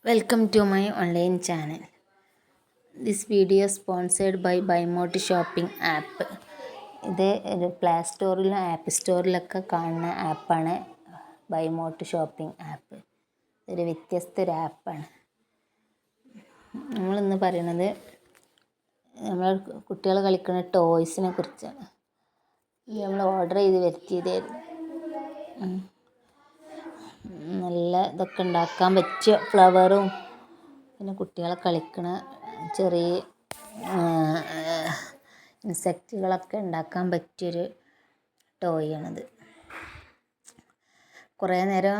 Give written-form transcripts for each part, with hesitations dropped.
Welcome to my online channel. This video is sponsored by Buymote shopping app. ഇത് ഒരു play സ്റ്റോറിലും app സ്റ്റോറിലൊക്കെ കാണുന്ന ആപ്പാണ് ബൈമോട്ട് shopping app. ഒരു വ്യത്യസ്ത ആപ്പാണ്. നമ്മളിന്ന് പറയുന്നത് നമ്മൾ കുട്ടികൾ കളിക്കുന്ന ടോയ്സിനെ കുറിച്ചാണ്. നമ്മൾ ഓർഡർ ചെയ്ത് വരുത്തിയതായിരുന്നു. നല്ല ഇതൊക്കെ ഉണ്ടാക്കാൻ പറ്റിയ ഫ്ലവറും പിന്നെ കുട്ടികളെ കളിക്കണ ചെറിയ ഇൻസെക്റ്റുകളൊക്കെ ഉണ്ടാക്കാൻ പറ്റിയൊരു ടോയാണിത്. കുറേ നേരം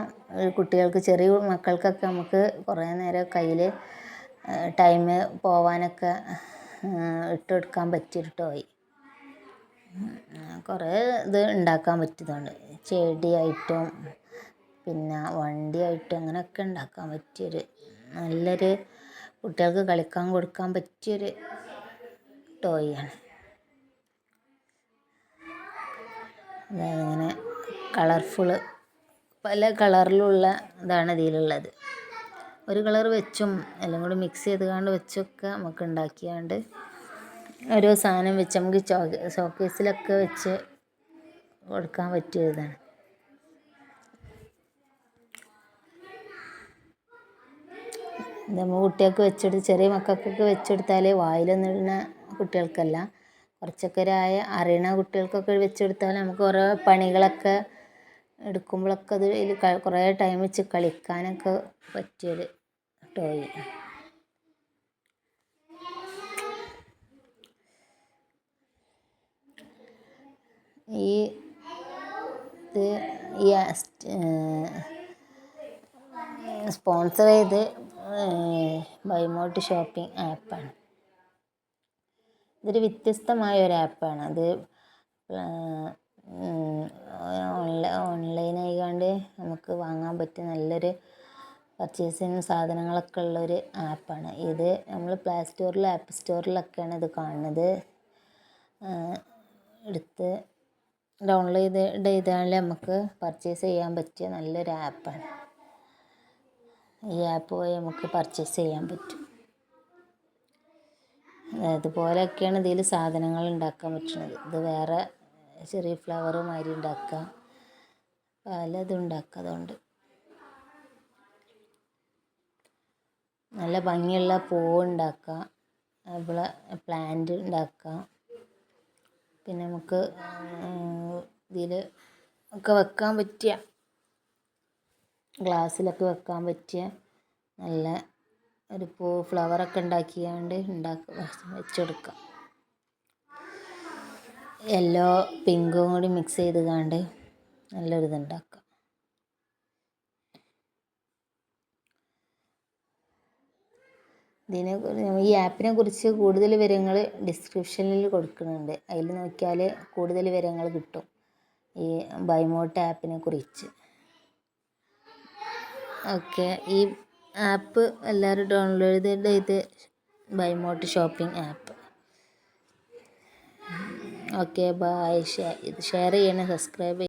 കുട്ടികൾക്ക് ചെറിയ മക്കൾക്കൊക്കെ നമുക്ക് കുറേ നേരം കയ്യിൽ ടൈം പോവാനൊക്കെ ഇട്ട് കൊടുക്കാൻ പറ്റിയൊരു ടോയ്. കുറേ ഇത് ഉണ്ടാക്കാൻ പറ്റിയതുണ്ട്. ചെടിയായിട്ടും പിന്നെ വണ്ടിയായിട്ടും അങ്ങനെയൊക്കെ ഉണ്ടാക്കാൻ പറ്റിയൊരു നല്ലൊരു കുട്ടികൾക്ക് കളിക്കാൻ കൊടുക്കാൻ പറ്റിയൊരു ടോയാണ്. അതായത് ഇങ്ങനെ കളർഫുള്ള് പല കളറിലുള്ള ഇതാണ് ഇതിലുള്ളത്. ഒരു കളർ വെച്ചും എല്ലാം കൂടി മിക്സ് ചെയ്തുകൊണ്ട് വെച്ചൊക്കെ നമുക്ക് ഉണ്ടാക്കിയാണ്ട് ഓരോ സാധനം വെച്ച് നമുക്ക് ഷോക്കേസിലൊക്കെ വെച്ച് കൊടുക്കാൻ പറ്റിയ ഇതാണ്. നമ്മൾ കുട്ടികൾക്ക് വെച്ചെടുത്ത് ചെറിയ മക്കൾക്കൊക്കെ വെച്ചെടുത്താൽ വായിലൊന്നിടുന്ന കുട്ടികൾക്കല്ല, കുറച്ചൊക്കെ അറിയണ കുട്ടികൾക്കൊക്കെ വെച്ചെടുത്താൽ നമുക്ക് ഓരോ പണികളൊക്കെ എടുക്കുമ്പോഴൊക്കെ അത് കുറേ ടൈം വെച്ച് കളിക്കാനൊക്കെ പറ്റിയൊരു ടോയ്. ഈ സ്പോൺസർ ചെയ്ത് ബൈമോട്ട് ഷോപ്പിംഗ് ആപ്പാണ്. ഇതൊരു വ്യത്യസ്തമായ ഒരു ആപ്പാണ്. അത് ഓൺലൈനായിക്കൊണ്ട് നമുക്ക് വാങ്ങാൻ പറ്റിയ നല്ലൊരു പർച്ചേസിങ് സാധനങ്ങളൊക്കെ ഉള്ളൊരു ആപ്പാണ്. ഇത് നമ്മൾ പ്ലേ സ്റ്റോറിലും ആപ്പ് സ്റ്റോറിലൊക്കെയാണ് ഇത് കാണുന്നത്. എടുത്ത് ഡൗൺലോഡ് ചെയ്താൽ നമുക്ക് പർച്ചേസ് ചെയ്യാൻ പറ്റിയ നല്ലൊരു ആപ്പാണ്. ഈ ആപ്പ് വഴി നമുക്ക് പർച്ചേസ് ചെയ്യാൻ പറ്റും. അതുപോലെയൊക്കെയാണ് ഇതിൽ സാധനങ്ങൾ ഉണ്ടാക്കാൻ പറ്റുന്നത്. ഇത് വേറെ ചെറിയ ഫ്ലവർ മാതിരി ഉണ്ടാക്കാം, പലതും ഉണ്ടാക്കാം. അതുകൊണ്ട് നല്ല ഭംഗിയുള്ള പൂവ് ഉണ്ടാക്കാം, അതുപോലെ പ്ലാന്റ് ഉണ്ടാക്കാം. പിന്നെ നമുക്ക് ഇതിൽ ഒക്കെ വെക്കാൻ പറ്റിയ ഗ്ലാസ്സിലൊക്കെ വെക്കാൻ പറ്റിയ നല്ല ഒരു ഫ്ലവറൊക്കെ ഉണ്ടാക്കിയാണ്ട് വെച്ചെടുക്കാം. യെല്ലോ പിങ്കും കൂടി മിക്സ് ചെയ്തുകൊണ്ട് നല്ലൊരിതുണ്ടാക്കാം. ഈ ആപ്പിനെ കുറിച്ച് കൂടുതൽ വിവരങ്ങൾ ഡിസ്ക്രിപ്ഷനിൽ കൊടുക്കുന്നുണ്ട്. അതിൽ നോക്കിയാൽ കൂടുതൽ വിവരങ്ങൾ കിട്ടും ഈ ബൈമോട്ട് ആപ്പിനെ കുറിച്ച്. ഓക്കെ, ഈ ആപ്പ് എല്ലാവരും ഡൗൺലോഡ് ചെയ്ത് ബൈമോട്ട് shopping app. Okay, bye. Share ചെയ്യണം, സബ്സ്ക്രൈബ് ചെയ്യണം.